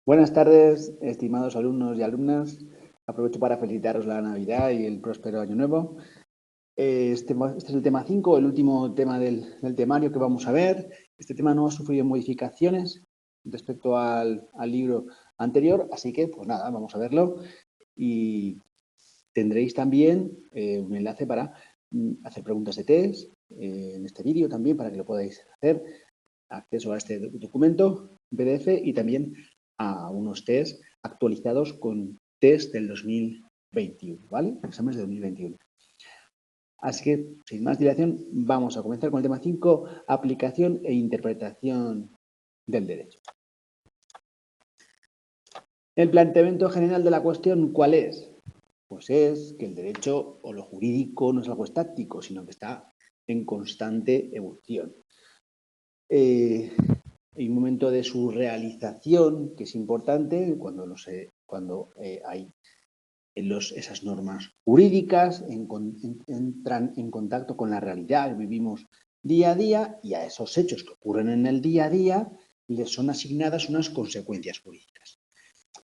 Buenas tardes, estimados alumnos y alumnas. Aprovecho para felicitaros la Navidad y el próspero Año Nuevo. Este es el tema 5, el último tema del temario que vamos a ver. Este tema no ha sufrido modificaciones respecto al libro anterior, así que, pues nada, vamos a verlo. Y tendréis también un enlace para hacer preguntas de test en este vídeo también, para que lo podáis hacer. Acceso a este documento PDF y también a unos test actualizados con test del 2021, ¿vale? Exámenes de 2021. Así que, sin más dilación, vamos a comenzar con el tema 5, aplicación e interpretación del derecho. El planteamiento general de la cuestión, ¿cuál es? Pues es que el derecho o lo jurídico no es algo estático, sino que está en constante evolución. Hay un momento de su realización que es importante cuando hay esas normas jurídicas entran en contacto con la realidad que vivimos día a día, y a esos hechos que ocurren en el día a día les son asignadas unas consecuencias jurídicas.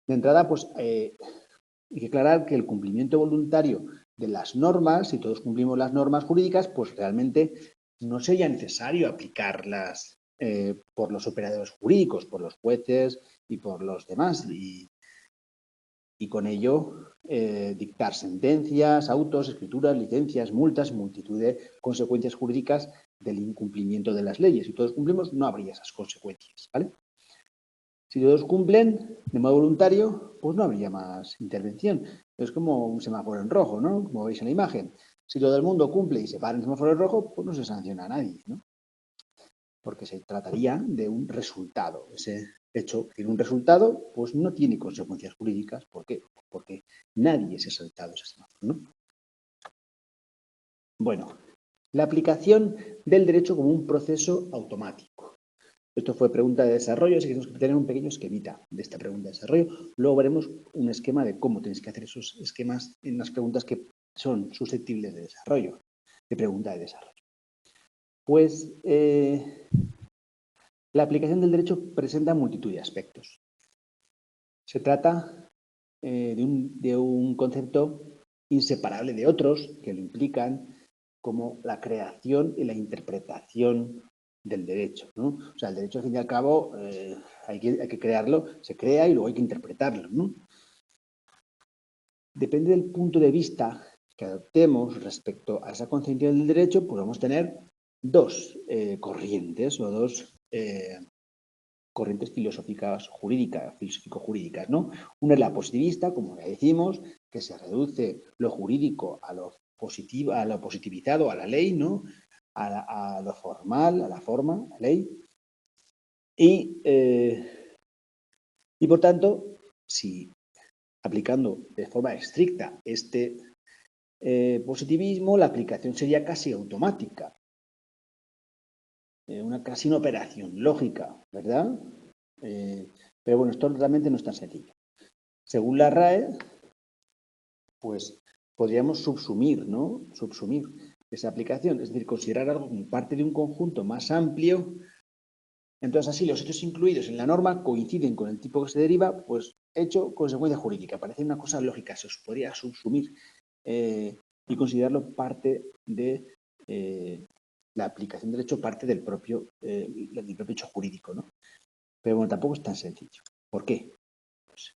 De entrada, pues hay que aclarar que el cumplimiento voluntario de las normas, si todos cumplimos las normas jurídicas, pues realmente no sería necesario aplicarlas por los operadores jurídicos, por los jueces y por los demás, y con ello dictar sentencias, autos, escrituras, licencias, multas, multitud de consecuencias jurídicas del incumplimiento de las leyes. Si todos cumplimos, no habría esas consecuencias, ¿vale? Si todos cumplen de modo voluntario, pues no habría más intervención. Es como un semáforo en rojo, ¿no? Como veis en la imagen. Si todo el mundo cumple y se para en semáforo en rojo, pues no se sanciona a nadie, ¿no? Porque se trataría de un resultado. Ese hecho tiene un resultado, pues no tiene consecuencias jurídicas. ¿Por qué? Porque nadie se ha saltado ese semáforo, ¿no? Bueno, la aplicación del derecho como un proceso automático. Esto fue pregunta de desarrollo, así que tenemos que tener un pequeño esquemita de esta pregunta de desarrollo. Luego veremos un esquema de cómo tenéis que hacer esos esquemas en las preguntas que son susceptibles de desarrollo, de pregunta de desarrollo. Pues la aplicación del derecho presenta multitud de aspectos. Se trata de un concepto inseparable de otros que lo implican, como la creación y la interpretación del derecho, ¿no? O sea, el derecho, al fin y al cabo, hay que crearlo, se crea y luego hay que interpretarlo, ¿no? Depende del punto de vista que adoptemos respecto a esa concepción del derecho, podemos tener dos corrientes o dos corrientes filosóficas filosófico-jurídicas, ¿no? Una es la positivista, como ya decimos, que se reduce lo jurídico a lo positivo, a lo positivizado, a la ley, ¿no? A lo formal, a la forma, a la ley. Y por tanto, si aplicando de forma estricta este positivismo, la aplicación sería casi automática, casi una operación lógica, ¿verdad? Pero bueno, esto realmente no es tan sencillo. Según la RAE, pues podríamos subsumir, ¿no? Subsumir esa aplicación, es decir, considerar algo como parte de un conjunto más amplio. Entonces, así, los hechos incluidos en la norma coinciden con el tipo que se deriva, pues hecho, consecuencia jurídica. Parece una cosa lógica, se os podría subsumir y considerarlo parte de la aplicación del hecho, parte del propio hecho jurídico, ¿no? Pero bueno, tampoco es tan sencillo. ¿Por qué? Pues,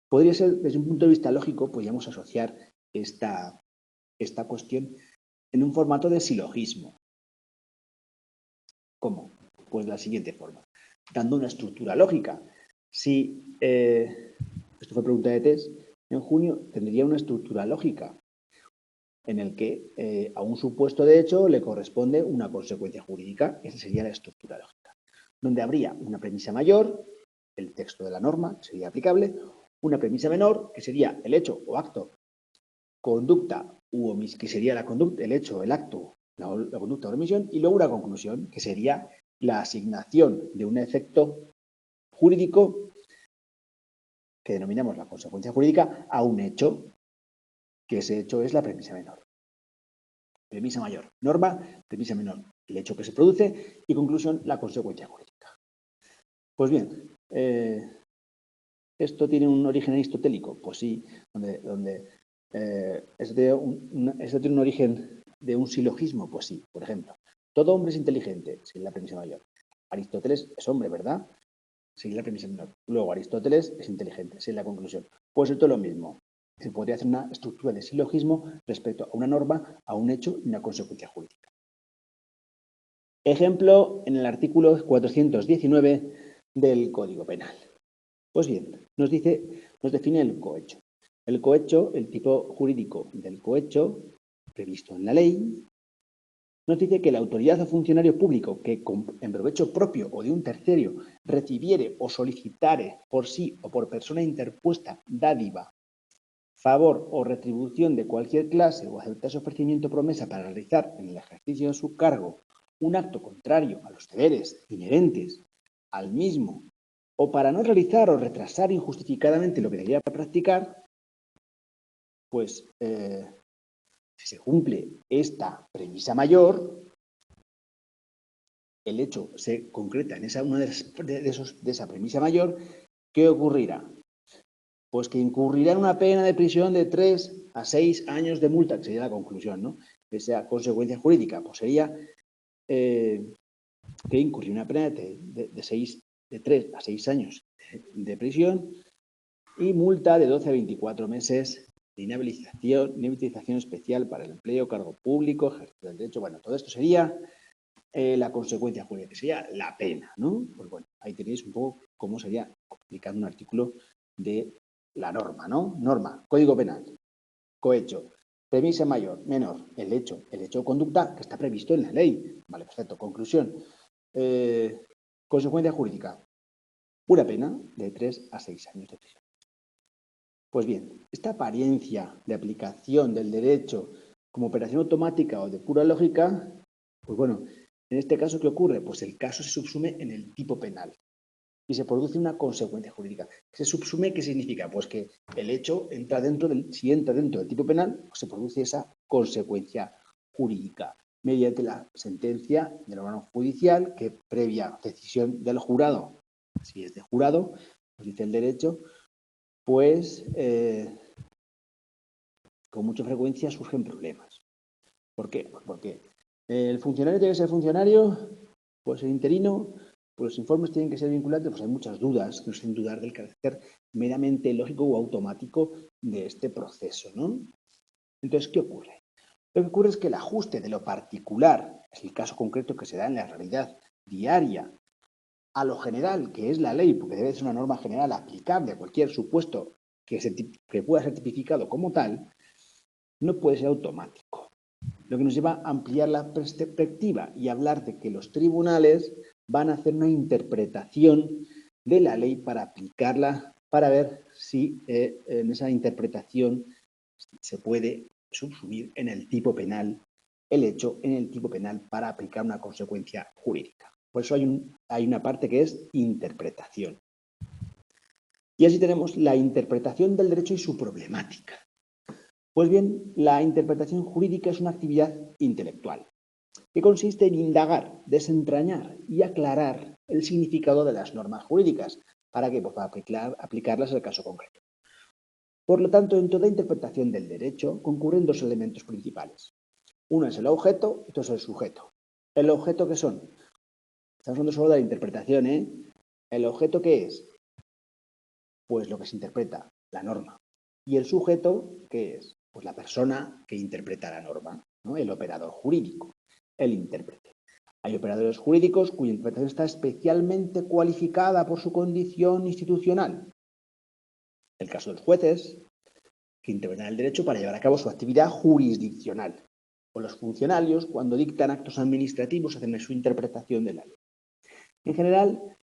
podría ser, desde un punto de vista lógico, podríamos asociar esta cuestión en un formato de silogismo. ¿Cómo? Pues de la siguiente forma, dando una estructura lógica. Si, esto fue pregunta de test, en junio tendría una estructura lógica en el que a un supuesto de hecho le corresponde una consecuencia jurídica. Esa sería la estructura lógica, donde habría una premisa mayor, el texto de la norma, que sería aplicable, una premisa menor, que sería el hecho o acto, conducta que sería la conducta, el hecho, el acto, la conducta o omisión, y luego una conclusión, que sería la asignación de un efecto jurídico que denominamos la consecuencia jurídica a un hecho, que ese hecho es la premisa menor. Premisa mayor, norma, premisa menor, el hecho que se produce, y conclusión, la consecuencia jurídica. Pues bien, ¿esto tiene un origen aristotélico? Pues sí, ¿esto tiene un origen de un silogismo? Pues sí, por ejemplo. Todo hombre es inteligente, si es la premisa mayor. Aristóteles es hombre, ¿verdad? Si es la premisa menor. Luego, Aristóteles es inteligente, si es la conclusión. Pues esto es lo mismo. Se podría hacer una estructura de silogismo respecto a una norma, a un hecho y una consecuencia jurídica. Ejemplo en el artículo 419 del Código Penal. Pues bien, nos define el cohecho. El cohecho, el tipo jurídico del cohecho, previsto en la ley, nos dice que la autoridad o funcionario público que, en provecho propio o de un tercero, recibiere o solicitare por sí o por persona interpuesta dádiva, favor o retribución de cualquier clase o aceptase ofrecimiento o promesa para realizar en el ejercicio de su cargo un acto contrario a los deberes inherentes al mismo o para no realizar o retrasar injustificadamente lo que debería practicar, pues si se cumple esta premisa mayor, el hecho se concreta en una de esa premisa mayor, ¿qué ocurrirá? Pues que incurrirá en una pena de prisión de 3 a 6 años de multa, que sería la conclusión, ¿no? Esa consecuencia jurídica, pues sería que incurrir en una pena de 3 a 6 años de prisión y multa de 12 a 24 meses de inhabilitación especial para el empleo, cargo público, ejercicio del derecho. Bueno, todo esto sería la consecuencia jurídica, que sería la pena, ¿no? Pues bueno, ahí tenéis un poco cómo sería aplicando un artículo de la norma, ¿no? Norma, Código Penal, cohecho, premisa mayor, menor, el hecho de conducta que está previsto en la ley. Vale, perfecto. Conclusión. Consecuencia jurídica, una pena de 3 a 6 años de prisión. Pues bien, esta apariencia de aplicación del derecho como operación automática o de pura lógica, pues bueno, en este caso, ¿qué ocurre? Pues el caso se subsume en el tipo penal y se produce una consecuencia jurídica. ¿Se subsume qué significa? Pues que el hecho si entra dentro del tipo penal, pues se produce esa consecuencia jurídica mediante la sentencia del órgano judicial que previa decisión del jurado, si es de jurado, pues dice el derecho, pues con mucha frecuencia surgen problemas. ¿Por qué? Pues porque el funcionario tiene que ser funcionario, pues el interino, pues los informes tienen que ser vinculantes, pues hay muchas dudas, que nos hacen dudar del carácter meramente lógico o automático de este proceso, ¿no? Entonces, ¿qué ocurre? Lo que ocurre es que el ajuste de lo particular, es el caso concreto que se da en la realidad diaria, a lo general, que es la ley, porque debe ser una norma general aplicable a cualquier supuesto que pueda ser tipificado como tal, no puede ser automático. Lo que nos lleva a ampliar la perspectiva y hablar de que los tribunales van a hacer una interpretación de la ley para aplicarla, para ver si en esa interpretación se puede subsumir en el tipo penal el hecho en el tipo penal para aplicar una consecuencia jurídica. Por eso hay una parte que es interpretación. Y así tenemos la interpretación del derecho y su problemática. Pues bien, la interpretación jurídica es una actividad intelectual que consiste en indagar, desentrañar y aclarar el significado de las normas jurídicas. ¿Para qué? Pues para aplicarlas al caso concreto. Por lo tanto, en toda interpretación del derecho concurren dos elementos principales. Uno es el objeto y otro es el sujeto. ¿El objeto qué son? Estamos hablando solo de la interpretación, ¿eh? ¿El objeto qué es? Pues lo que se interpreta, la norma. ¿Y el sujeto qué es? Pues la persona que interpreta la norma, ¿no? El operador jurídico, el intérprete. Hay operadores jurídicos cuya interpretación está especialmente cualificada por su condición institucional. El caso de los jueces, que interpretan el derecho para llevar a cabo su actividad jurisdiccional. O los funcionarios, cuando dictan actos administrativos, hacen su interpretación de la ley. En general,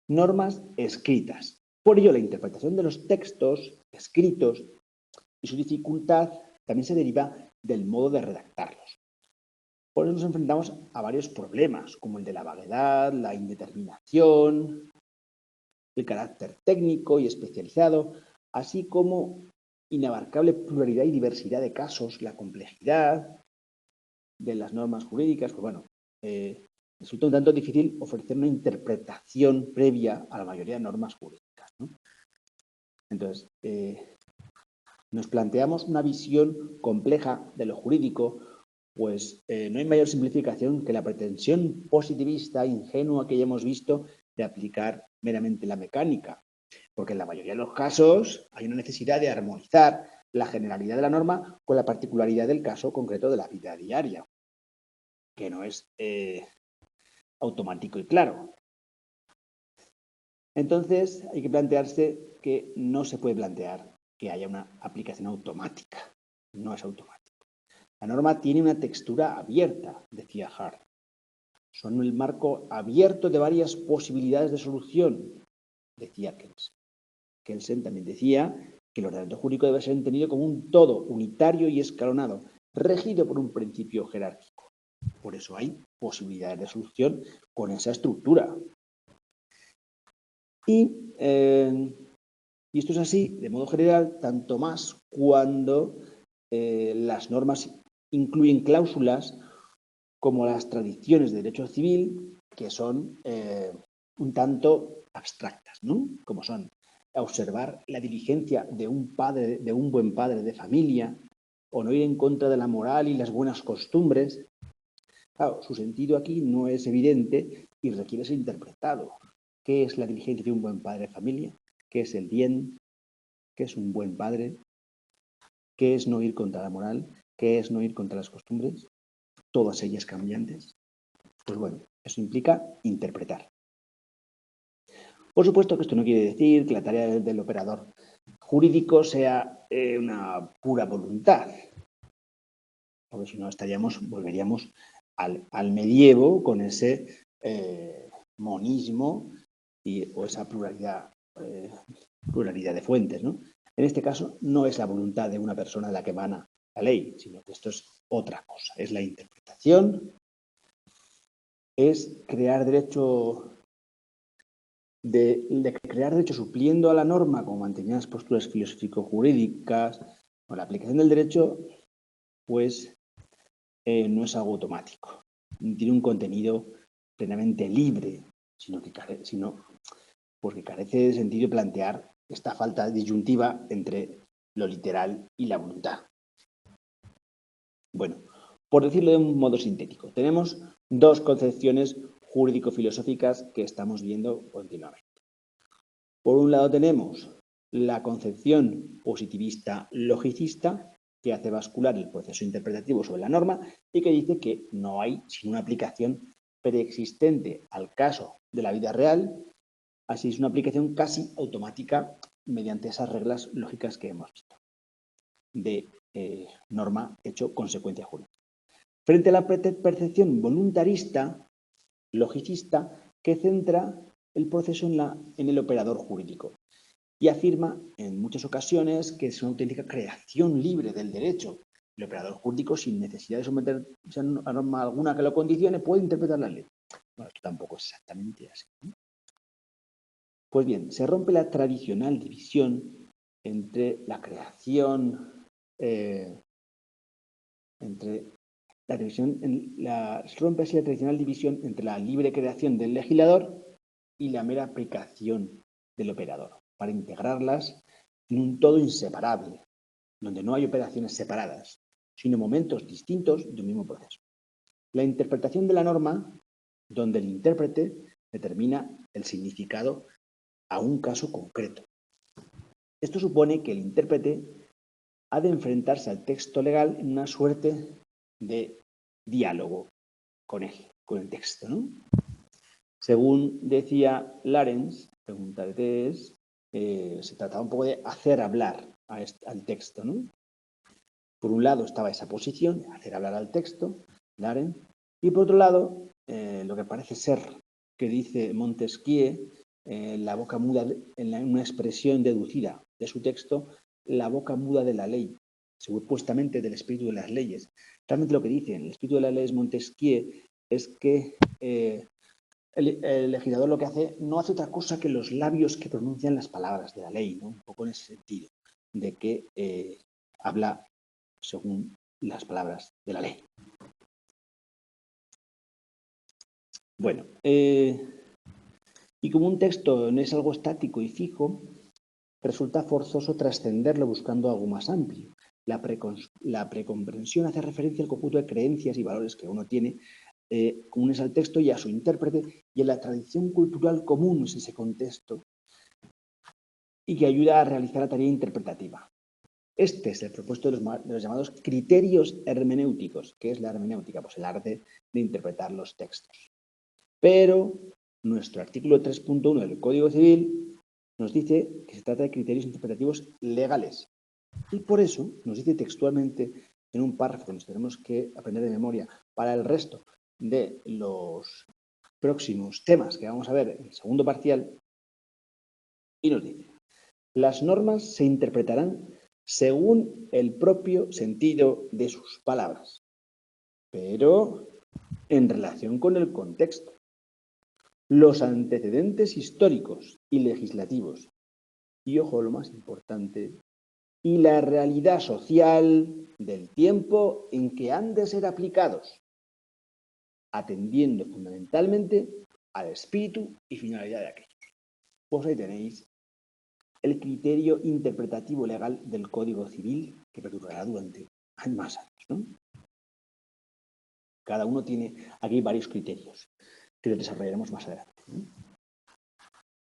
normas escritas. Por ello, la interpretación de los textos escritos y su dificultad también se deriva del modo de redactarlos. Por eso nos enfrentamos a varios problemas, como el de la vaguedad, la indeterminación, el carácter técnico y especializado, así como inabarcable pluralidad y diversidad de casos, la complejidad de las normas jurídicas. Pues bueno, resulta un tanto difícil ofrecer una interpretación previa a la mayoría de normas jurídicas, ¿no? Entonces, nos planteamos una visión compleja de lo jurídico, pues no hay mayor simplificación que la pretensión positivista ingenua que ya hemos visto de aplicar meramente la mecánica, porque en la mayoría de los casos hay una necesidad de armonizar la generalidad de la norma con la particularidad del caso concreto de la vida diaria, que no es automático y claro. Entonces hay que plantearse que no se puede plantear que haya una aplicación automática, no es automático. La norma tiene una textura abierta, decía Hart. Son el marco abierto de varias posibilidades de solución, decía Kelsen. Kelsen también decía que el ordenamiento jurídico debe ser entendido como un todo unitario y escalonado, regido por un principio jerárquico. Por eso hay posibilidades de solución con esa estructura. Y esto es así, de modo general, tanto más cuando las normas incluyen cláusulas como las tradiciones de derecho civil, que son un tanto abstractas, ¿no? Como son observar la diligencia de un padre, de un buen padre de familia, o no ir en contra de la moral y las buenas costumbres. Claro, su sentido aquí no es evidente y requiere ser interpretado. ¿Qué es la diligencia de un buen padre de familia? ¿Qué es el bien? ¿Qué es un buen padre? ¿Qué es no ir contra la moral? ¿Qué es no ir contra las costumbres? Todas ellas cambiantes. Pues bueno, eso implica interpretar. Por supuesto que esto no quiere decir que la tarea del operador jurídico sea una pura voluntad, porque si no volveríamos al medievo con ese monismo o esa pluralidad de fuentes, ¿no? En este caso no es la voluntad de una persona la que emana la ley, sino que esto es otra cosa, es la interpretación, es crear derecho de crear derecho supliendo a la norma como mantenían las posturas filosófico-jurídicas o la aplicación del derecho, pues no es algo automático, tiene un contenido plenamente libre, sino porque carece de sentido plantear esta falta disyuntiva entre lo literal y la voluntad. Bueno, por decirlo de un modo sintético, tenemos dos concepciones jurídico-filosóficas que estamos viendo continuamente. Por un lado tenemos la concepción positivista logicista, que hace bascular el proceso interpretativo sobre la norma y que dice que no hay sino una aplicación preexistente al caso de la vida real, así es una aplicación casi automática mediante esas reglas lógicas que hemos visto, de norma hecho consecuencia jurídica. Frente a la percepción voluntarista, logicista, que centra el proceso en el operador jurídico y afirma en muchas ocasiones que es una auténtica creación libre del derecho. El operador jurídico, sin necesidad de someterse a norma alguna que lo condicione, puede interpretar la ley. Bueno, esto tampoco es exactamente así, ¿no? Pues bien, se rompe la tradicional división entre la creación, se rompe así la tradicional división entre la libre creación del legislador y la mera aplicación del operador, para integrarlas en un todo inseparable, donde no hay operaciones separadas, sino momentos distintos de un mismo proceso. La interpretación de la norma, donde el intérprete determina el significado a un caso concreto. Esto supone que el intérprete ha de enfrentarse al texto legal en una suerte de diálogo con el texto, ¿no? Según decía Larens, pregunta de Tess, se trataba un poco de hacer hablar al texto, ¿no? Por un lado estaba esa posición, hacer hablar al texto, Larens, y por otro lado, lo que parece ser que dice Montesquieu, la boca muda, en una expresión deducida de su texto, la boca muda de la ley, supuestamente del espíritu de las leyes. Realmente lo que dice en el espíritu de las leyes Montesquieu es que el legislador lo que hace no hace otra cosa que los labios que pronuncian las palabras de la ley, ¿no? Un poco en ese sentido, de que habla según las palabras de la ley. Bueno, y como un texto no es algo estático y fijo, resulta forzoso trascenderlo buscando algo más amplio. La precomprensión hace referencia al conjunto de creencias y valores que uno tiene comunes al texto y a su intérprete, y en la tradición cultural común es ese contexto y que ayuda a realizar la tarea interpretativa. Este es el propuesto de los llamados criterios hermenéuticos. ¿Qué es la hermenéutica? Pues el arte de interpretar los textos. Pero nuestro artículo 3.1 del Código Civil nos dice que se trata de criterios interpretativos legales. Y por eso nos dice textualmente en un párrafo que nos tenemos que aprender de memoria para el resto de los próximos temas que vamos a ver en el segundo parcial, y nos dice: las normas se interpretarán según el propio sentido de sus palabras, pero en relación con el contexto, los antecedentes históricos y legislativos, y ojo, lo más importante, y la realidad social del tiempo en que han de ser aplicados, atendiendo fundamentalmente al espíritu y finalidad de aquellos. Pues ahí tenéis el criterio interpretativo legal del Código Civil que perdurará durante más años, ¿no? Cada uno tiene aquí varios criterios que los desarrollaremos más adelante, ¿no?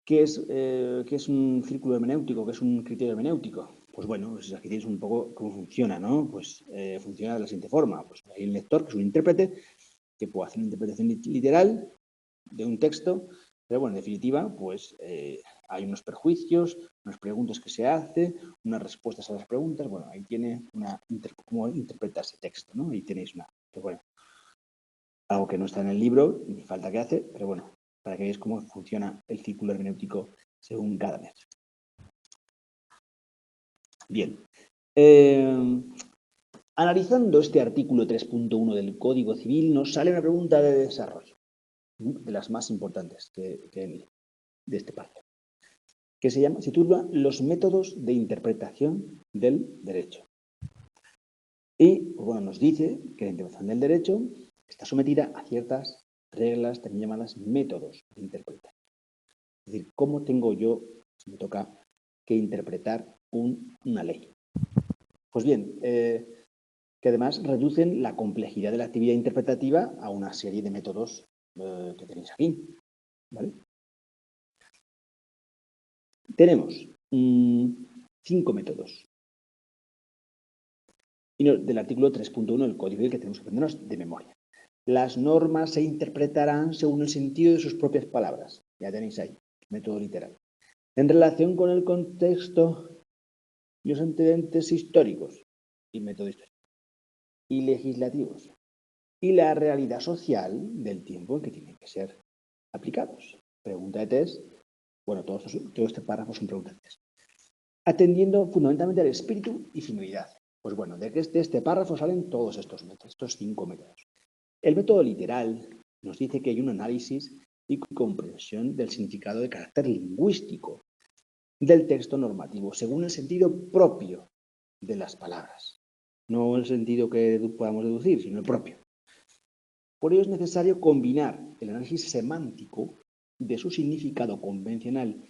¿Qué es un círculo hermenéutico? ¿Qué es un criterio hermenéutico? Pues bueno, pues aquí tienes un poco cómo funciona, ¿no? Pues funciona de la siguiente forma. Pues hay un lector, que es un intérprete, que puede hacer una interpretación literal de un texto, pero bueno, en definitiva, pues hay unos perjuicios, unas preguntas que se hace, unas respuestas a las preguntas. Bueno, ahí tiene cómo interpreta ese texto, ¿no? Ahí tenéis pues bueno, algo que no está en el libro, ni falta que hace, pero bueno, para que veáis cómo funciona el círculo hermenéutico según cada mes. Bien. Analizando este artículo 3.1 del Código Civil, nos sale una pregunta de desarrollo, de las más importantes de este párrafo, que se titula Los métodos de interpretación del derecho. Y, pues bueno, nos dice que la interpretación del derecho está sometida a ciertas reglas, también llamadas métodos de interpretación. Es decir, cómo tengo yo, si me toca, que interpretar una ley. Pues bien, que además reducen la complejidad de la actividad interpretativa a una serie de métodos que tenéis aquí, ¿vale? Tenemos 5 métodos. Y del artículo 3.1 del Código Civil, que tenemos que aprendernos de memoria. Las normas se interpretarán según el sentido de sus propias palabras. Ya tenéis ahí, método literal. En relación con el contexto y los antecedentes históricos, y método histórico, y legislativos, y la realidad social del tiempo en que tienen que ser aplicados. Pregunta de test. Bueno, todo este párrafo son preguntas de test. Atendiendo fundamentalmente al espíritu y finalidad. Pues bueno, de este párrafo salen todos estos métodos, estos 5 métodos. El método literal nos dice que hay un análisis y comprensión del significado de carácter lingüístico del texto normativo, según el sentido propio de las palabras. No el sentido que podamos deducir, sino el propio. Por ello es necesario combinar el análisis semántico de su significado convencional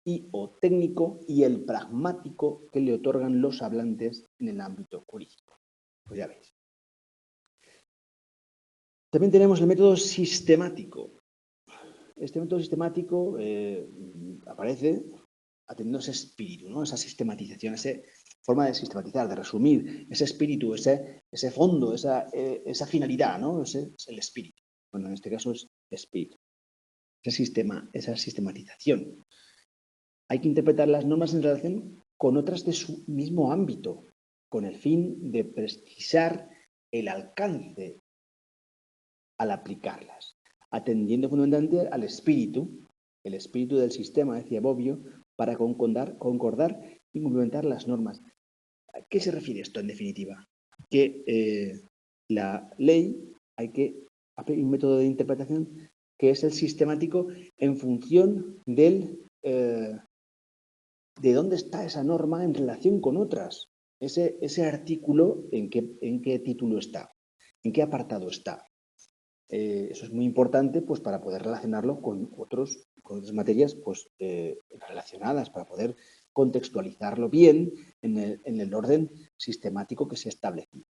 y o técnico y el pragmático que le otorgan los hablantes en el ámbito jurídico. Pues ya veis. También tenemos el método sistemático. Este método sistemático aparece atendiendo ese espíritu, ¿no? Esa sistematización, esa forma de sistematizar, de resumir, ese espíritu, ese fondo, esa finalidad, ¿no? Ese es el espíritu. Bueno, en este caso es espíritu. Esa sistematización. Hay que interpretar las normas en relación con otras de su mismo ámbito, con el fin de precisar el alcance al aplicarlas, atendiendo fundamentalmente al espíritu, el espíritu del sistema, decía Bobbio, para concordar y complementar las normas. ¿A qué se refiere esto en definitiva? Que la ley hay un método de interpretación que es el sistemático en función de dónde está esa norma en relación con otras. Ese artículo, en qué título está, en qué apartado está. Eso es muy importante pues, para poder relacionarlo con otras materias pues, relacionadas, para poder contextualizarlo bien en el orden sistemático que se ha establecido.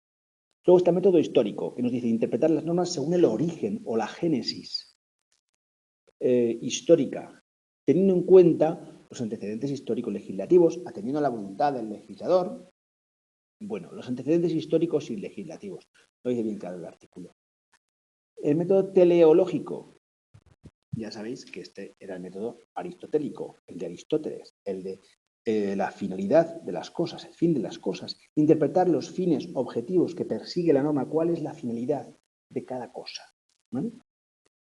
Luego está el método histórico, que nos dice interpretar las normas según el origen o la génesis histórica, teniendo en cuenta los antecedentes históricos legislativos, atendiendo a la voluntad del legislador. Bueno, los antecedentes históricos y legislativos, lo dice bien claro el artículo. El método teleológico, ya sabéis que este era el método aristotélico, el de Aristóteles, el de la finalidad de las cosas, el fin de las cosas, interpretar los fines objetivos que persigue la norma, cuál es la finalidad de cada cosa. ¿Vale?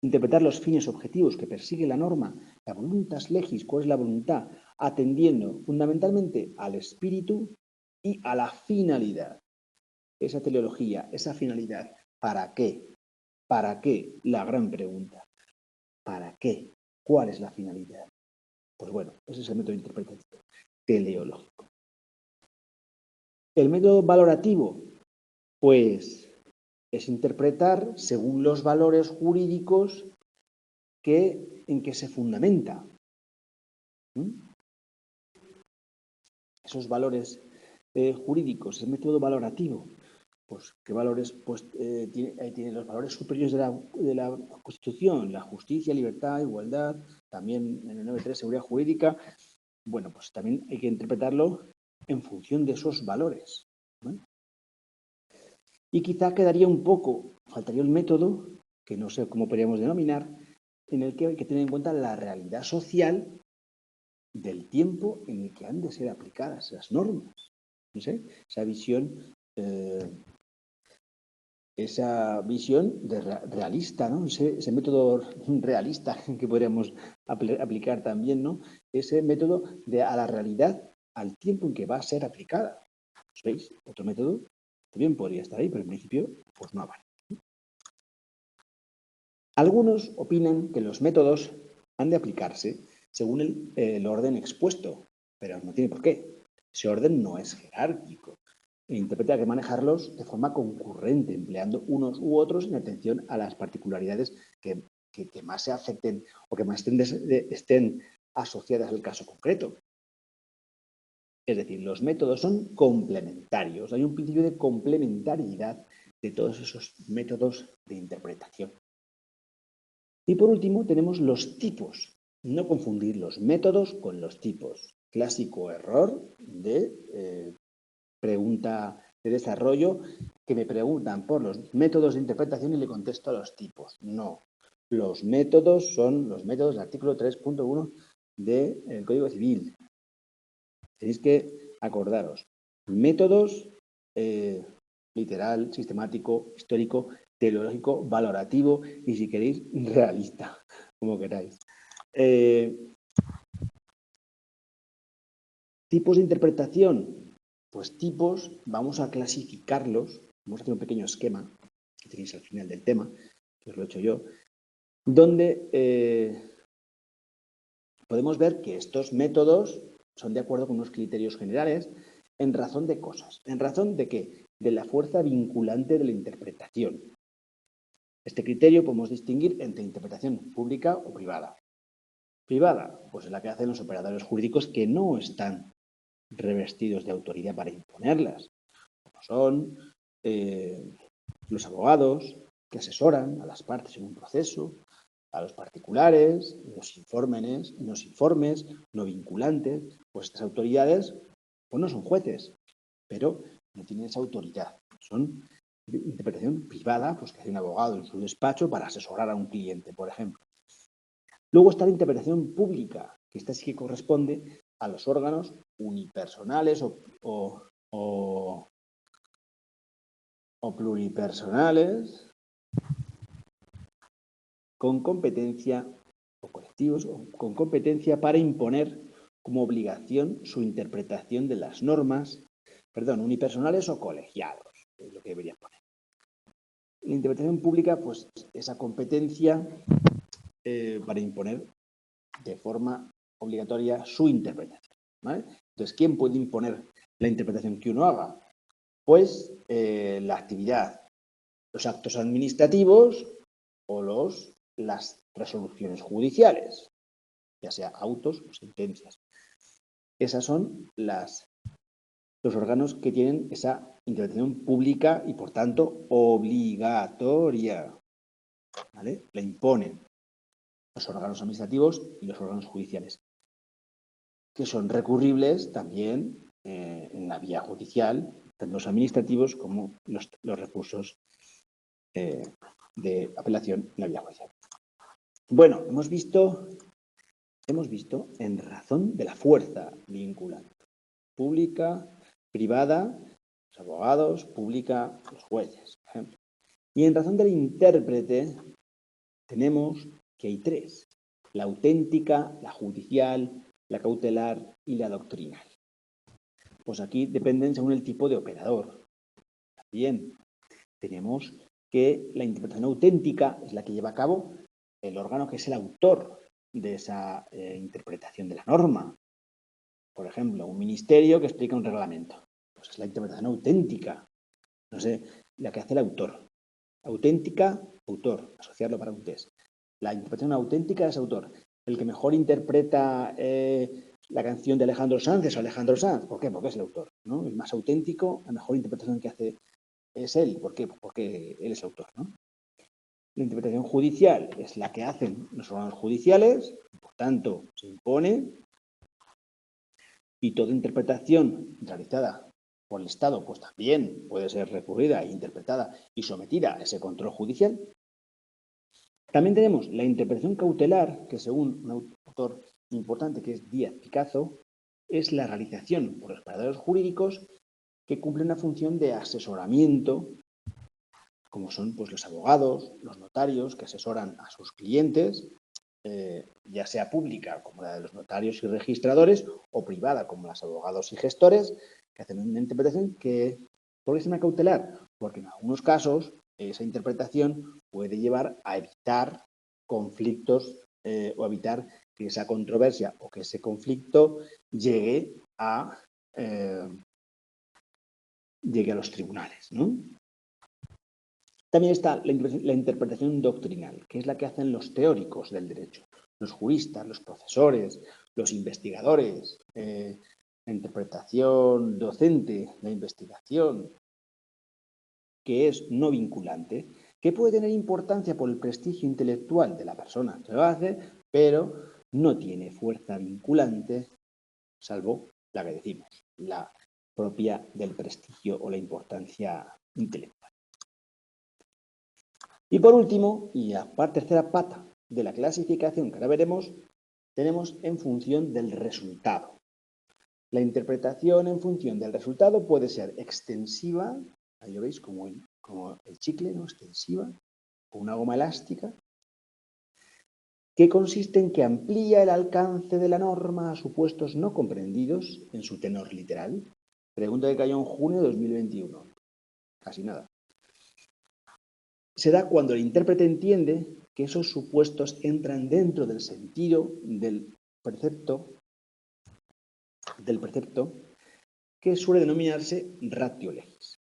Interpretar los fines objetivos que persigue la norma, la voluntas legis, cuál es la voluntad, atendiendo fundamentalmente al espíritu y a la finalidad. Esa teleología, esa finalidad, ¿para qué? ¿Para qué? La gran pregunta. ¿Para qué? ¿Cuál es la finalidad? Pues bueno, ese es el método interpretativo teleológico. El método valorativo, pues es interpretar según los valores jurídicos en que se fundamenta. Esos valores jurídicos, el método valorativo, pues qué valores, pues tiene los valores superiores de la Constitución, la justicia, libertad, igualdad, también en el 9.3 seguridad jurídica. Bueno, pues también hay que interpretarlo en función de esos valores, ¿no? Y quizá quedaría un poco, faltaría el método, que no sé cómo podríamos denominar, en el que hay que tener en cuenta la realidad social del tiempo en el que han de ser aplicadas las normas. No sé, esa visión realista, ¿no? Ese método realista que podríamos aplicar también, ¿no? Ese método a la realidad, al tiempo en que va a ser aplicada. ¿Veis? Otro método también podría estar ahí, pero en principio pues no vale. Algunos opinan que los métodos han de aplicarse según el orden expuesto, pero no tiene por qué. Ese orden no es jerárquico. El intérprete hay que manejarlos de forma concurrente, empleando unos u otros en atención a las particularidades que más se afecten o que más estén asociadas al caso concreto. Es decir, los métodos son complementarios. Hay un principio de complementariedad de todos esos métodos de interpretación. Y por último tenemos los tipos. No confundir los métodos con los tipos. Clásico error de pregunta de desarrollo que me preguntan por los métodos de interpretación y le contesto a los tipos. No. Los métodos son los métodos del artículo 3.1 del Código Civil. Tenéis que acordaros. Métodos literal, sistemático, histórico, teleológico, valorativo y, si queréis, realista, como queráis. Tipos de interpretación. Pues tipos, vamos a clasificarlos. Vamos a hacer un pequeño esquema que tenéis al final del tema, que os lo he hecho yo, donde podemos ver que estos métodos son de acuerdo con unos criterios generales en razón de cosas. ¿En razón de qué? De la fuerza vinculante de la interpretación. Este criterio podemos distinguir entre interpretación pública o privada. Privada, pues es la que hacen los operadores jurídicos que no están revestidos de autoridad para imponerlas, como son los abogados que asesoran a las partes en un proceso, a los particulares, los informes no vinculantes. Pues estas autoridades pues no son jueces, pero no tienen esa autoridad. Son interpretación privada, pues que hace un abogado en su despacho para asesorar a un cliente, por ejemplo. Luego está la interpretación pública, que esta sí que corresponde a los órganos unipersonales o pluripersonales con competencia, o colectivos, con competencia para imponer como obligación su interpretación de las normas, unipersonales o colegiados, es lo que debería poner. La interpretación pública, pues esa competencia para imponer de forma obligatoria su interpretación, ¿vale? Entonces, ¿quién puede imponer la interpretación que uno haga? Pues la actividad, los actos administrativos o las resoluciones judiciales, ya sea autos o sentencias. Esas son los órganos que tienen esa interpretación pública y, por tanto, obligatoria. ¿Vale? La imponen los órganos administrativos y los órganos judiciales, que son recurribles también en la vía judicial, tanto los administrativos como los recursos de apelación en la vía judicial. Bueno, hemos visto en razón de la fuerza vinculante, pública, privada, los abogados, pública, los jueces, por ejemplo. Y en razón del intérprete tenemos que hay tres: la auténtica, la judicial, la cautelar y la doctrinal. Pues aquí dependen según el tipo de operador. También tenemos que la interpretación auténtica es la que lleva a cabo el órgano que es el autor de esa interpretación de la norma. Por ejemplo, un ministerio que explica un reglamento. Pues es la interpretación auténtica. No sé, la que hace el autor. Auténtica, autor. Asociarlo para un test. La interpretación auténtica es autor. El que mejor interpreta la canción de Alejandro Sanz es Alejandro Sanz. ¿Por qué? Porque es el autor, ¿no? El más auténtico, la mejor interpretación que hace es él. ¿Por qué? Porque él es autor, ¿no? La interpretación judicial es la que hacen los órganos judiciales, por tanto, se impone, y toda interpretación realizada por el Estado, pues también puede ser recurrida e interpretada y sometida a ese control judicial. También tenemos la interpretación cautelar, que según un autor importante que es Díaz Picazo, es la realización por los operadores jurídicos que cumplen una función de asesoramiento, como son pues, los abogados, los notarios que asesoran a sus clientes, ya sea pública, como la de los notarios y registradores, o privada, como los abogados y gestores, que hacen una interpretación que, ¿por qué se llama cautelar? Porque en algunos casos esa interpretación puede llevar a evitar conflictos o evitar que esa controversia o que ese conflicto llegue a los tribunales, ¿no? También está la interpretación doctrinal, que es la que hacen los teóricos del derecho, los juristas, los profesores, los investigadores, la interpretación docente, la investigación, que es no vinculante, que puede tener importancia por el prestigio intelectual de la persona que lo hace, pero no tiene fuerza vinculante, salvo la que decimos, la propia del prestigio o la importancia intelectual. Y por último, y la tercera pata de la clasificación que ahora veremos, tenemos en función del resultado. La interpretación en función del resultado puede ser extensiva, ahí lo veis como el chicle, ¿no? Extensiva, o una goma elástica, que consiste en que amplía el alcance de la norma a supuestos no comprendidos en su tenor literal. Pregunta que cayó en junio de 2021. Casi nada. Se da cuando el intérprete entiende que esos supuestos entran dentro del sentido del precepto que suele denominarse ratio legis.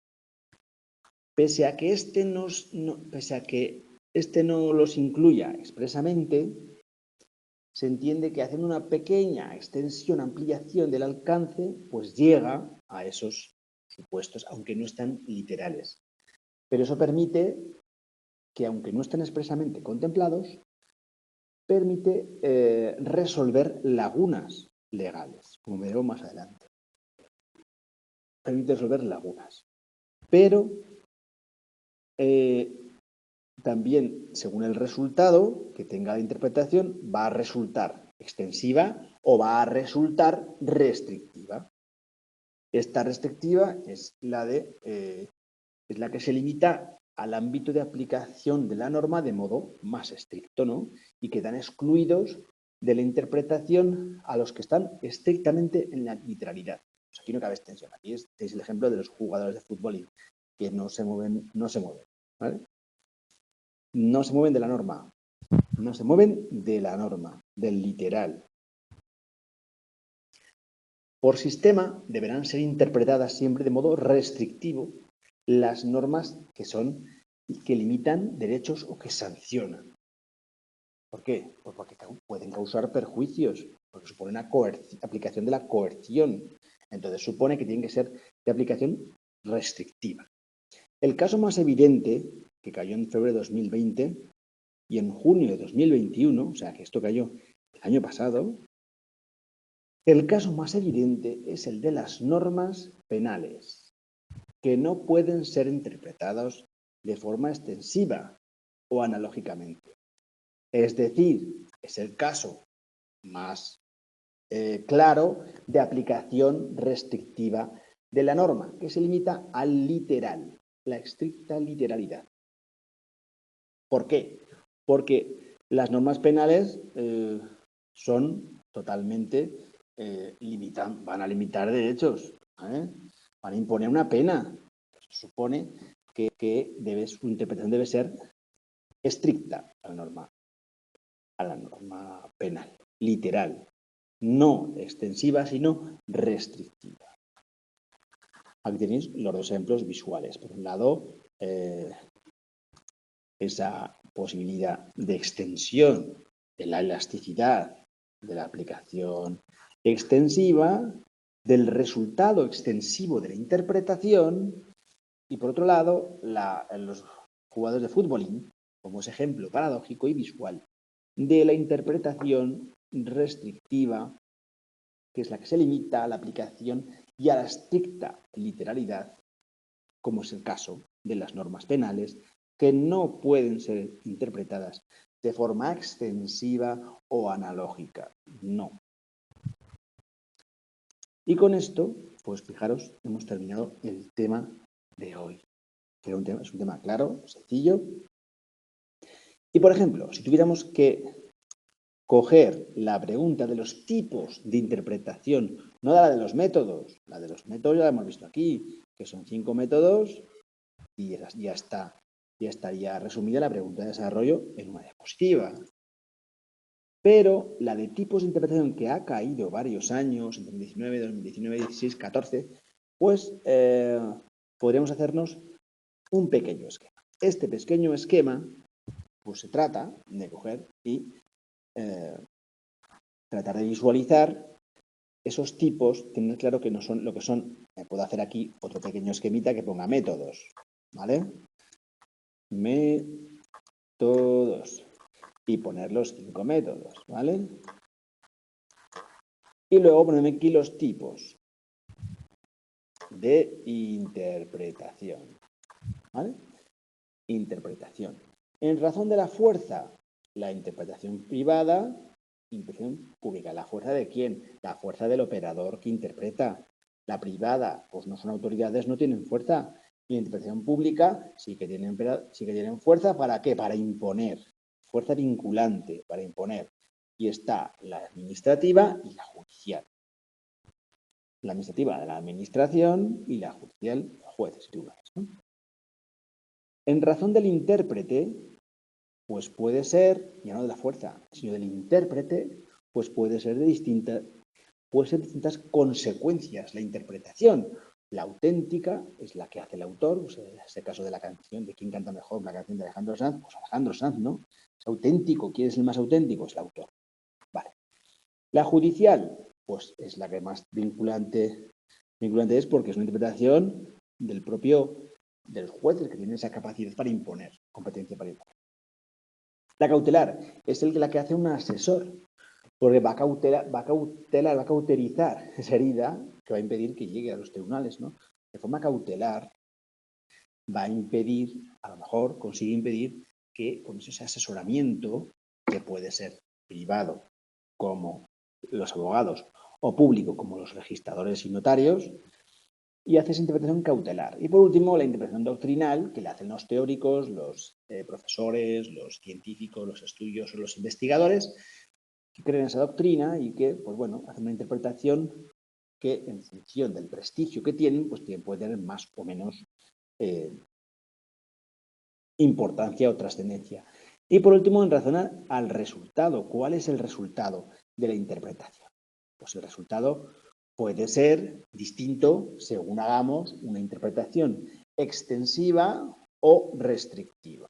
Pese a que este no los incluya expresamente, se entiende que haciendo una pequeña extensión, ampliación del alcance, pues llega a esos supuestos, aunque no están literales. Pero eso permite que, aunque no estén expresamente contemplados, permite resolver lagunas legales, como veremos más adelante. Permite resolver lagunas. Pero también, según el resultado que tenga la interpretación, va a resultar extensiva o va a resultar restrictiva. Esta restrictiva es la que se limita al ámbito de aplicación de la norma de modo más estricto, ¿no? Y quedan excluidos de la interpretación a los que están estrictamente en la literalidad. Pues aquí no cabe extensión. Aquí tenéis el ejemplo de los jugadores de fútbol que no se mueven, ¿vale? No se mueven de la norma. No se mueven de la norma, del literal. Por sistema deberán ser interpretadas siempre de modo restrictivo las normas que son que limitan derechos o que sancionan. ¿Por qué? Pues porque pueden causar perjuicios, porque supone una aplicación de la coerción. Entonces supone que tienen que ser de aplicación restrictiva. El caso más evidente, que cayó en febrero de 2020 y en junio de 2021, o sea que esto cayó el año pasado, el caso más evidente es el de las normas penales, que no pueden ser interpretadas de forma extensiva o analógicamente. Es decir, es el caso más claro de aplicación restrictiva de la norma, que se limita al literal, la estricta literalidad. ¿Por qué? Porque las normas penales son totalmente van a limitar derechos, ¿eh? Van a imponer una pena. Se supone que su interpretación debe ser estricta a la norma penal, literal, no extensiva, sino restrictiva. Aquí tenéis los dos ejemplos visuales. Por un lado, esa posibilidad de extensión de la elasticidad de la aplicación extensiva, del resultado extensivo de la interpretación y, por otro lado, los jugadores de fútbol como ese ejemplo paradójico y visual de la interpretación restrictiva, que es la que se limita a la aplicación y a la estricta literalidad, como es el caso de las normas penales, que no pueden ser interpretadas de forma extensiva o analógica. No. Y con esto, pues fijaros, hemos terminado el tema de hoy. Es un tema claro, sencillo. Y, por ejemplo, si tuviéramos que coger la pregunta de los tipos de interpretación, no la de los métodos. La de los métodos ya la hemos visto aquí, que son 5 métodos y ya está. Ya estaría resumida la pregunta de desarrollo en una diapositiva. Pero la de tipos de interpretación que ha caído varios años, entre 2019, 2019, 16, 14, pues podríamos hacernos un pequeño esquema. Este pequeño esquema, pues se trata de coger y tratar de visualizar esos tipos, tener claro que no son lo que son. Puedo hacer aquí otro pequeño esquemita que ponga métodos, ¿vale? Métodos. Y poner los 5 métodos, ¿vale? Y luego ponerme aquí los tipos de interpretación, ¿vale? Interpretación. En razón de la fuerza, la interpretación privada, interpretación pública. ¿La fuerza de quién? La fuerza del operador que interpreta. La privada, pues no son autoridades, no tienen fuerza. Y la interpretación pública sí que tienen fuerza. ¿Para qué? Para imponer. Fuerza vinculante, para imponer. Y está la administrativa y la judicial. La administrativa de la administración y la judicial, jueces y tribunales, ¿no? En razón del intérprete, pues puede ser, ya no de la fuerza, sino del intérprete, pues puede ser de distintas consecuencias la interpretación. La auténtica es la que hace el autor, pues en este caso de la canción, de quién canta mejor, la canción de Alejandro Sanz, pues Alejandro Sanz, ¿no? Es auténtico. ¿Quién es el más auténtico? Es el autor. Vale. La judicial, pues es la que más vinculante es porque es una interpretación de los jueces que tienen esa capacidad para imponer, competencia para imponer. La cautelar es la que hace un asesor, porque va a cauterizar esa herida que va a impedir que llegue a los tribunales, ¿no? De forma cautelar va a impedir, a lo mejor consigue impedir que con ese asesoramiento, que puede ser privado como los abogados o público como los registradores y notarios, y hace esa interpretación cautelar. Y por último, la interpretación doctrinal, que le hacen los teóricos, los profesores, los científicos, los estudiosos, los investigadores, que creen esa doctrina y que, pues bueno, hacen una interpretación que en función del prestigio que tienen, pues puede tener más o menos importancia o trascendencia. Y por último, en razón al resultado. ¿Cuál es el resultado de la interpretación? Pues el resultado puede ser distinto según hagamos una interpretación extensiva o restrictiva.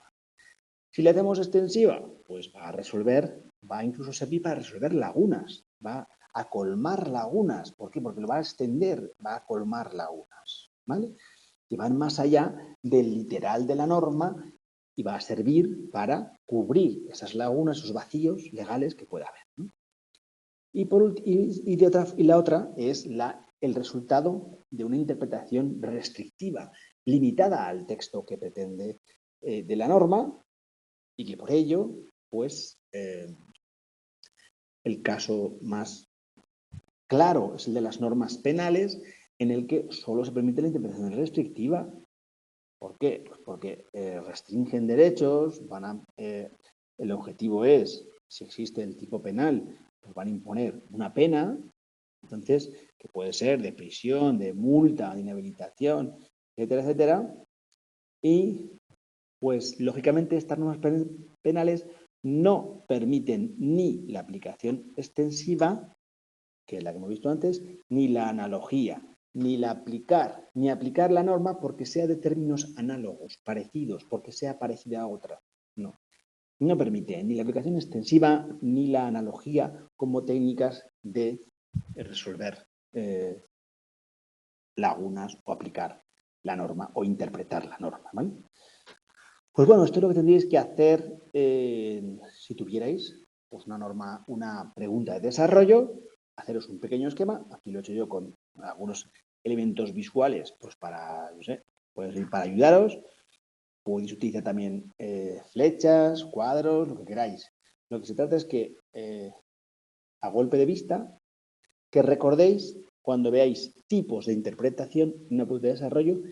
Si le hacemos extensiva, pues va a incluso servir para resolver lagunas, va a colmar lagunas. ¿Por qué? Porque lo va a extender, va a colmar lagunas, ¿vale? Que van más allá del literal de la norma y va a servir para cubrir esas lagunas, esos vacíos legales que pueda haber, ¿no? Y la otra es el resultado de una interpretación restrictiva, limitada al texto que pretende de la norma, y que por ello, pues, el caso más claro es el de las normas penales, en el que solo se permite la interpretación restrictiva. ¿Por qué? Pues porque restringen derechos, el objetivo es, si existe el tipo penal, pues van a imponer una pena, entonces, que puede ser de prisión, de multa, de inhabilitación, etcétera, etcétera, y pues lógicamente estas normas penales no permiten ni la aplicación extensiva, que es la que hemos visto antes, ni la analogía, ni aplicar la norma porque sea de términos análogos, parecidos, porque sea parecida a otra. No permite ni la aplicación extensiva ni la analogía como técnicas de resolver lagunas o aplicar la norma o interpretar la norma, ¿vale? Pues bueno, esto es lo que tendríais que hacer si tuvierais pues una pregunta de desarrollo, haceros un pequeño esquema. Aquí lo he hecho yo con algunos elementos visuales, pues para, no sé, puede servir para ayudaros. Podéis utilizar también flechas, cuadros, lo que queráis. Lo que se trata es que, a golpe de vista, que recordéis cuando veáis tipos de interpretación en una pregunta de desarrollo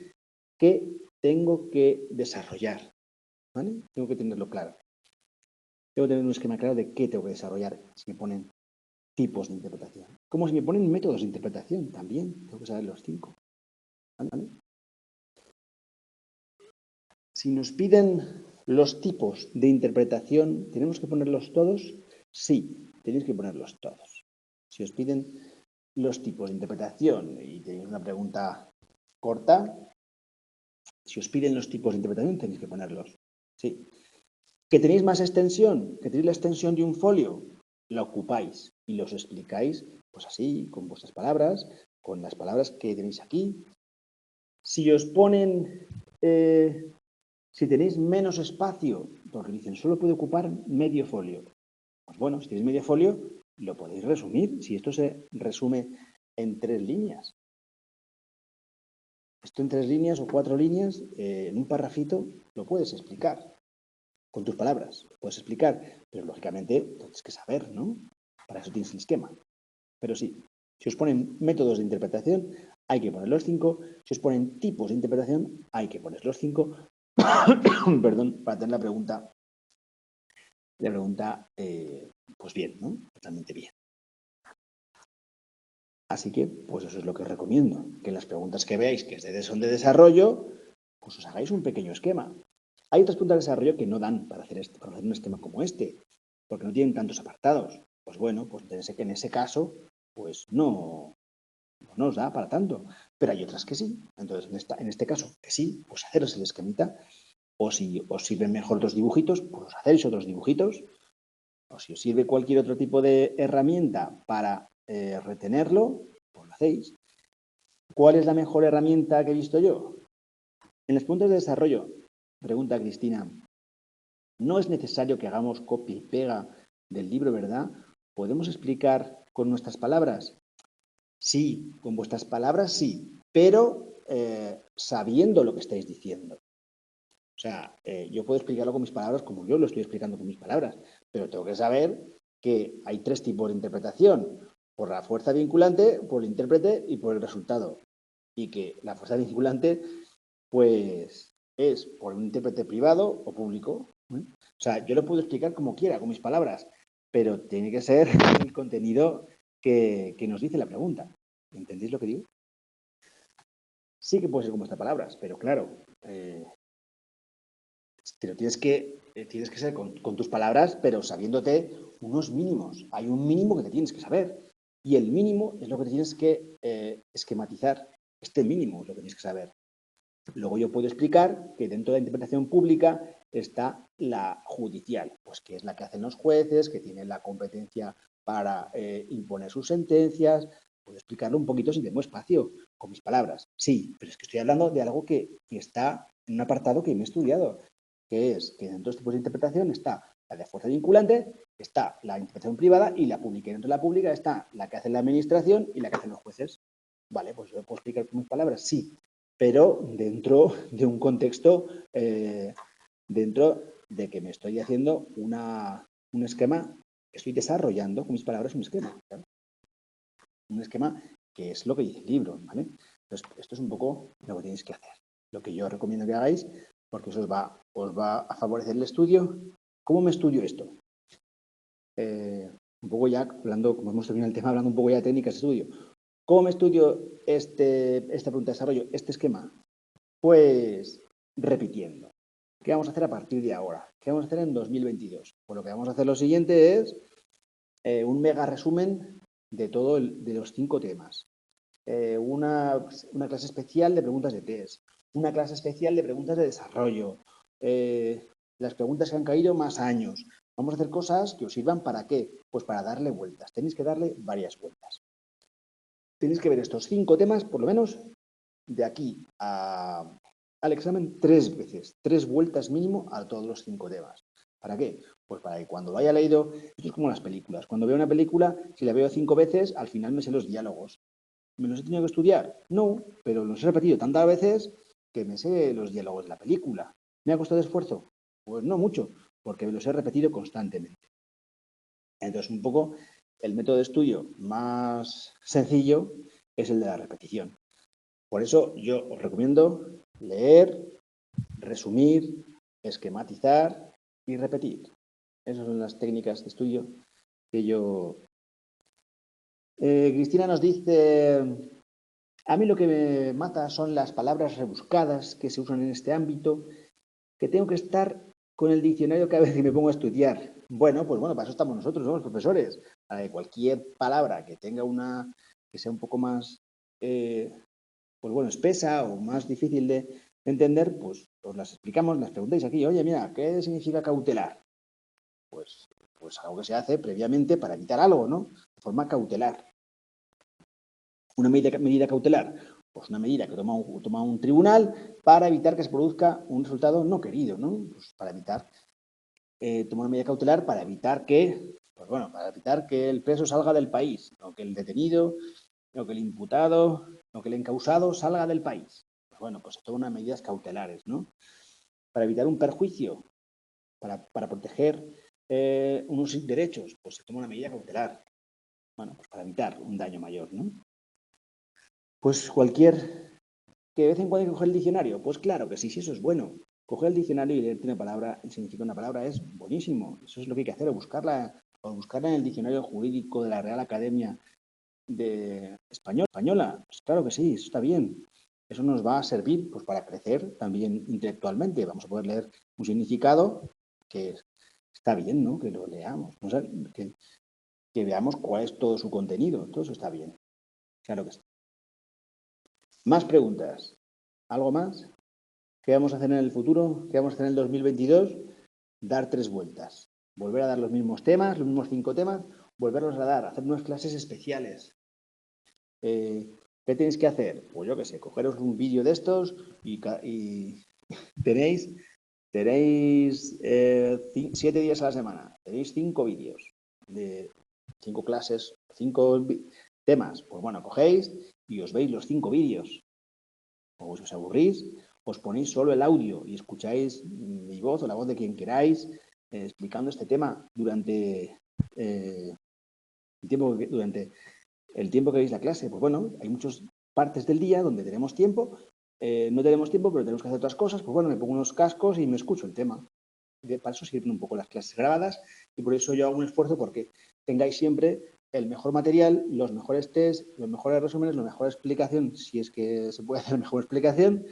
que tengo que desarrollar, ¿vale? Tengo que tenerlo claro. Tengo que tener un esquema claro de qué tengo que desarrollar si me ponen tipos de interpretación. Como si me ponen métodos de interpretación, también tengo que saber los 5. ¿Vale? Si nos piden los tipos de interpretación, ¿tenemos que ponerlos todos? Sí, tenéis que ponerlos todos. Si os piden los tipos de interpretación y tenéis una pregunta corta, si os piden los tipos de interpretación, tenéis que ponerlos. Sí. ¿Que tenéis más extensión? ¿Que tenéis la extensión de un folio? La ocupáis y los explicáis, pues así, con vuestras palabras, con las palabras que tenéis aquí. Si os ponen, si tenéis menos espacio, porque dicen, solo puede ocupar medio folio. Pues bueno, si tenéis medio folio, lo podéis resumir, si esto se resume en 3 líneas. Esto en 3 líneas o 4 líneas, en un parrafito, lo puedes explicar. Con tus palabras, puedes explicar, pero lógicamente tienes que saber, ¿no? Para eso tienes el esquema. Pero sí, si os ponen métodos de interpretación, hay que poner los 5. Si os ponen tipos de interpretación, hay que poner los 5. Perdón, para tener la pregunta, pues bien, ¿no? Totalmente bien. Así que, pues eso es lo que os recomiendo, que las preguntas que veáis que son de desarrollo, pues os hagáis un pequeño esquema. Hay otras preguntas de desarrollo que no dan para hacer un esquema como este, porque no tienen tantos apartados. Pues bueno, pues en ese caso, pues no os da para tanto. Pero hay otras que sí. Entonces, en este caso, que sí, pues haceros el esquemita. O si os sirven mejor otros dibujitos, pues os hacéis otros dibujitos. O si os sirve cualquier otro tipo de herramienta para retenerlo, pues lo hacéis. ¿Cuál es la mejor herramienta que he visto yo? En los puntos de desarrollo, pregunta Cristina, no es necesario que hagamos copia y pega del libro, ¿verdad? ¿Podemos explicar con nuestras palabras? Sí, con vuestras palabras sí, pero sabiendo lo que estáis diciendo. O sea, yo puedo explicarlo con mis palabras como yo lo estoy explicando con mis palabras, pero tengo que saber que hay 3 tipos de interpretación, por la fuerza vinculante, por el intérprete y por el resultado. Y que la fuerza vinculante, pues, es por un intérprete privado o público. O sea, yo lo puedo explicar como quiera, con mis palabras, pero tiene que ser el contenido que nos dice la pregunta. ¿Entendéis lo que digo? Sí que puede ser con vuestras palabras, pero claro, pero tienes que ser con tus palabras, pero sabiéndote unos mínimos. Hay un mínimo que te tienes que saber. Y el mínimo es lo que te tienes que esquematizar. Este mínimo es lo que tienes que saber. Luego yo puedo explicar que dentro de la interpretación pública está la judicial, pues que es la que hacen los jueces, que tienen la competencia para imponer sus sentencias. Puedo explicarlo un poquito si tengo espacio, con mis palabras. Sí, pero es que estoy hablando de algo que está en un apartado que me he estudiado, que es que dentro de este tipo de interpretación está la de fuerza vinculante, está la interpretación privada y la pública. Y dentro de la pública está la que hace la administración y la que hacen los jueces. Vale, pues yo puedo explicar con mis palabras, sí, pero dentro de un contexto, dentro de que me estoy haciendo un esquema, estoy desarrollando con mis palabras un esquema, ¿vale? Un esquema que es lo que dice el libro, ¿vale? Entonces, esto es un poco lo que tenéis que hacer, lo que yo os recomiendo que hagáis, porque eso os va a favorecer el estudio. ¿Cómo me estudio esto? Un poco ya hablando, como hemos terminado el tema, hablando un poco ya de técnicas de estudio. ¿Cómo me estudio esta pregunta de desarrollo, este esquema? Pues repitiendo. ¿Qué vamos a hacer a partir de ahora? ¿Qué vamos a hacer en 2022? Pues lo que vamos a hacer lo siguiente es un mega resumen de de los 5 temas. Una clase especial de preguntas de test. Una clase especial de preguntas de desarrollo. Las preguntas que han caído más años. Vamos a hacer cosas que os sirvan para qué? Pues para darle vueltas. Tenéis que darle varias vueltas. Tenéis que ver estos 5 temas, por lo menos, de aquí al examen 3 veces, 3 vueltas mínimo a todos los 5 temas. ¿Para qué? Pues para que cuando lo haya leído, esto es como las películas. Cuando veo una película, si la veo 5 veces, al final me sé los diálogos. ¿Me los he tenido que estudiar? No, pero los he repetido tantas veces que me sé los diálogos de la película. ¿Me ha costado esfuerzo? Pues no mucho, porque me los he repetido constantemente. Entonces, un poco el método de estudio más sencillo es el de la repetición. Por eso yo os recomiendo leer, resumir, esquematizar y repetir. Esas son las técnicas de estudio que yo... Cristina nos dice, a mí lo que me mata son las palabras rebuscadas que se usan en este ámbito, que tengo que estar con el diccionario cada vez que me pongo a estudiar. Bueno, pues bueno, para eso estamos nosotros, somos profesores. Para que cualquier palabra que tenga que sea un poco más pues bueno, espesa o más difícil de entender, pues os las explicamos, las preguntáis aquí, oye, mira, ¿qué significa cautelar? Pues, pues algo que se hace previamente para evitar algo, ¿no? De forma cautelar. Una medida cautelar, pues una medida que toma un tribunal para evitar que se produzca un resultado no querido, ¿no? Pues para evitar, toma una medida cautelar para evitar que, pues bueno, para evitar que el preso salga del país, o que el detenido, o que el imputado, o que el encausado salga del país. Pues bueno, pues se toman unas medidas cautelares, ¿no? Para evitar un perjuicio, para proteger unos derechos, pues se toma una medida cautelar. Bueno, pues para evitar un daño mayor, ¿no? Pues que de vez en cuando hay que coger el diccionario, pues claro que sí, sí, eso es bueno. Coger el diccionario y leerte una palabra, el significado de una palabra es buenísimo. Eso es lo que hay que hacer, o buscarla en el diccionario jurídico de la Real Academia de Española. Pues claro que sí, eso está bien. Eso nos va a servir pues, para crecer también intelectualmente. Vamos a poder leer un significado que está bien, ¿no? Que lo leamos, ¿no? Que veamos cuál es todo su contenido. Todo eso está bien. Claro que sí. Más preguntas. ¿Algo más? ¿Qué vamos a hacer en el futuro? ¿Qué vamos a hacer en el 2022? Dar 3 vueltas. Volver a dar los mismos temas, los mismos 5 temas, volverlos a dar, hacer unas clases especiales. ¿Qué tenéis que hacer? Pues yo qué sé, cogeros un vídeo de estos y tenéis 7 días a la semana, tenéis 5 vídeos de 5 clases, 5 temas. Pues bueno, cogéis y os veis los 5 vídeos. O si os aburrís, os ponéis solo el audio y escucháis mi voz o la voz de quien queráis explicando este tema durante durante el tiempo que veis la clase. Pues bueno, hay muchas partes del día donde tenemos tiempo, no tenemos tiempo, pero tenemos que hacer otras cosas. Pues bueno, me pongo unos cascos y me escucho el tema. Para eso sirven un poco las clases grabadas y por eso yo hago un esfuerzo porque tengáis siempre el mejor material, los mejores test, los mejores resúmenes, la mejor explicación, si es que se puede hacer mejor explicación,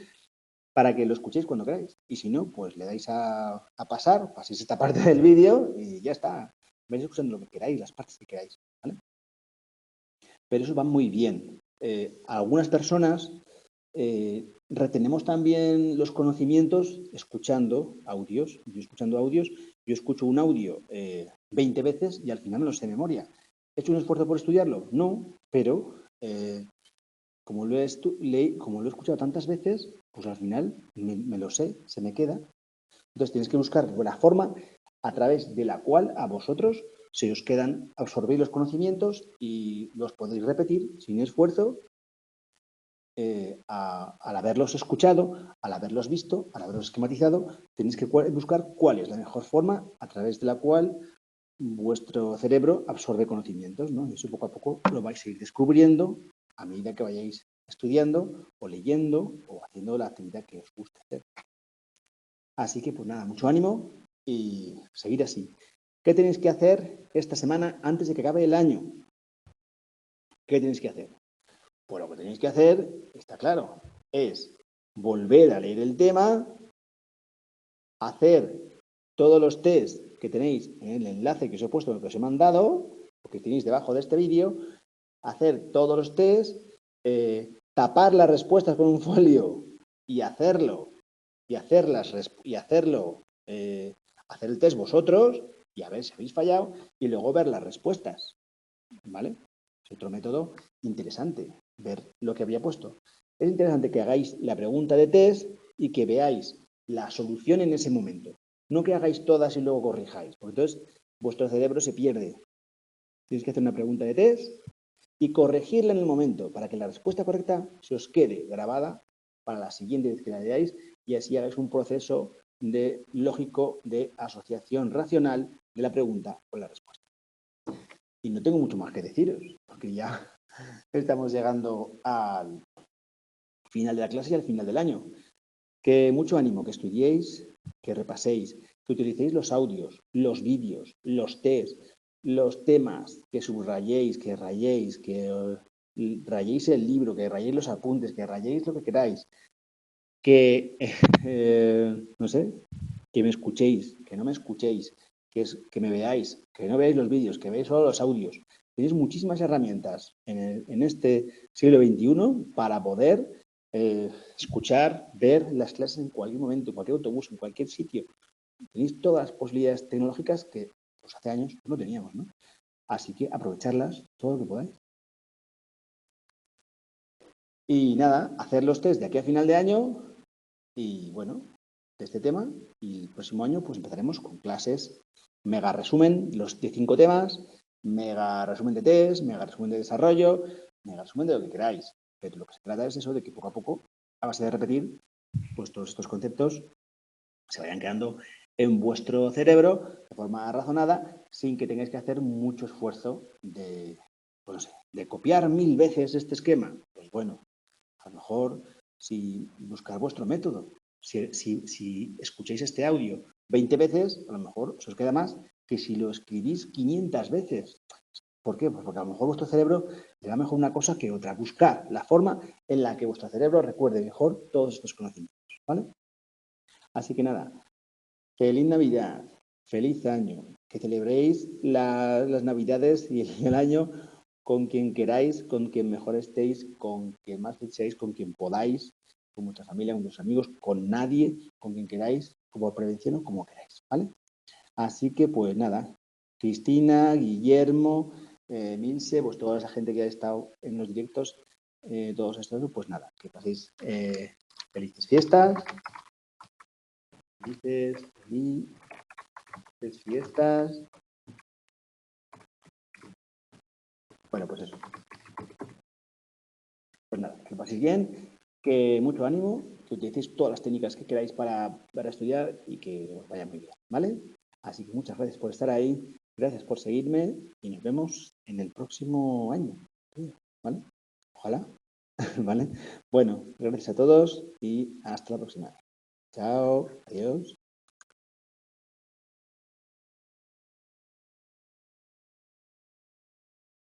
para que lo escuchéis cuando queráis. Y si no, pues le dais a pasar, paséis esta parte del vídeo y ya está. Vais escuchando lo que queráis, las partes que queráis, ¿vale? Pero eso va muy bien. Algunas personas retenemos también los conocimientos escuchando audios. Yo escucho un audio 20 veces y al final me lo sé de memoria. ¿He hecho un esfuerzo por estudiarlo? No, pero como lo he escuchado tantas veces, pues al final me lo sé, se me queda. Entonces tienes que buscar la forma a través de la cual a vosotros se os quedan, absorbéis los conocimientos y los podéis repetir sin esfuerzo al haberlos escuchado, al haberlos visto, al haberlos esquematizado. Tenéis que buscar cuál es la mejor forma a través de la cual vuestro cerebro absorbe conocimientos, ¿no? Y eso poco a poco lo vais a ir descubriendo a medida que vayáis estudiando o leyendo o haciendo la actividad que os guste hacer. Así que, pues nada, mucho ánimo y seguir así. ¿Qué tenéis que hacer esta semana antes de que acabe el año? ¿Qué tenéis que hacer? Pues lo que tenéis que hacer, está claro, es volver a leer el tema, hacer todos los test que tenéis en el enlace que os he puesto, que os he mandado, o que tenéis debajo de este vídeo, hacer todos los test, tapar las respuestas con un folio y hacerlo, hacer el test vosotros y a ver si habéis fallado y luego ver las respuestas, ¿vale? Es otro método interesante, ver lo que había puesto. Es interesante que hagáis la pregunta de test y que veáis la solución en ese momento. No que hagáis todas y luego corrijáis, porque entonces vuestro cerebro se pierde. Tienes que hacer una pregunta de test y corregirla en el momento para que la respuesta correcta se os quede grabada para la siguiente vez que la leáis y así hagáis un proceso lógico de asociación racional de la pregunta con la respuesta. Y no tengo mucho más que deciros, porque ya estamos llegando al final de la clase y al final del año. Que mucho ánimo, que estudiéis, que repaséis, que utilicéis los audios, los vídeos, los test, los temas, que subrayéis, que rayéis, que rayéis el libro, que rayéis los apuntes, que rayéis lo que queráis, que, no sé, que me escuchéis, que no me escuchéis, que me veáis, que no veáis los vídeos, que veáis solo los audios. Tenéis muchísimas herramientas en este siglo XXI para poder escuchar, ver las clases en cualquier momento, en cualquier autobús, en cualquier sitio. Tenéis todas las posibilidades tecnológicas que pues, hace años no teníamos, ¿no? Así que aprovecharlas todo lo que podáis. Y nada, hacer los test de aquí a final de año y bueno, de este tema. Y el próximo año pues empezaremos con clases mega resumen, los 5 temas, mega resumen de test, mega resumen de desarrollo, mega resumen de lo que queráis. Pero lo que se trata es eso, de que poco a poco, a base de repetir, pues todos estos conceptos se vayan quedando en vuestro cerebro de forma razonada, sin que tengáis que hacer mucho esfuerzo de, pues no sé, de copiar 1000 veces este esquema. Pues bueno, a lo mejor si buscar vuestro método, si escucháis este audio 20 veces, a lo mejor se os queda más que si lo escribís 500 veces. ¿Por qué? Pues porque a lo mejor vuestro cerebro le da mejor una cosa que otra. Buscar la forma en la que vuestro cerebro recuerde mejor todos estos conocimientos, ¿vale? Así que nada, feliz Navidad, feliz año, que celebréis las Navidades y el año con quien queráis, con quien mejor estéis, con quien más seáis, con quien podáis, con vuestra familia, con vuestros amigos, con nadie, con quien queráis, como prevención o como queráis, ¿vale? Así que pues nada, Cristina, Guillermo, Milce, pues toda esa gente que ha estado en los directos, todos estos, pues nada, que paséis felices fiestas, felices fiestas. Bueno, pues eso. Pues nada, que paséis bien, que mucho ánimo, que utilicéis todas las técnicas que queráis para estudiar y que os vaya muy bien, ¿vale? Así que muchas gracias por estar ahí, gracias por seguirme y nos vemos en el próximo año, ¿vale? Ojalá, ¿vale? Bueno, gracias a todos y hasta la próxima. Chao, adiós.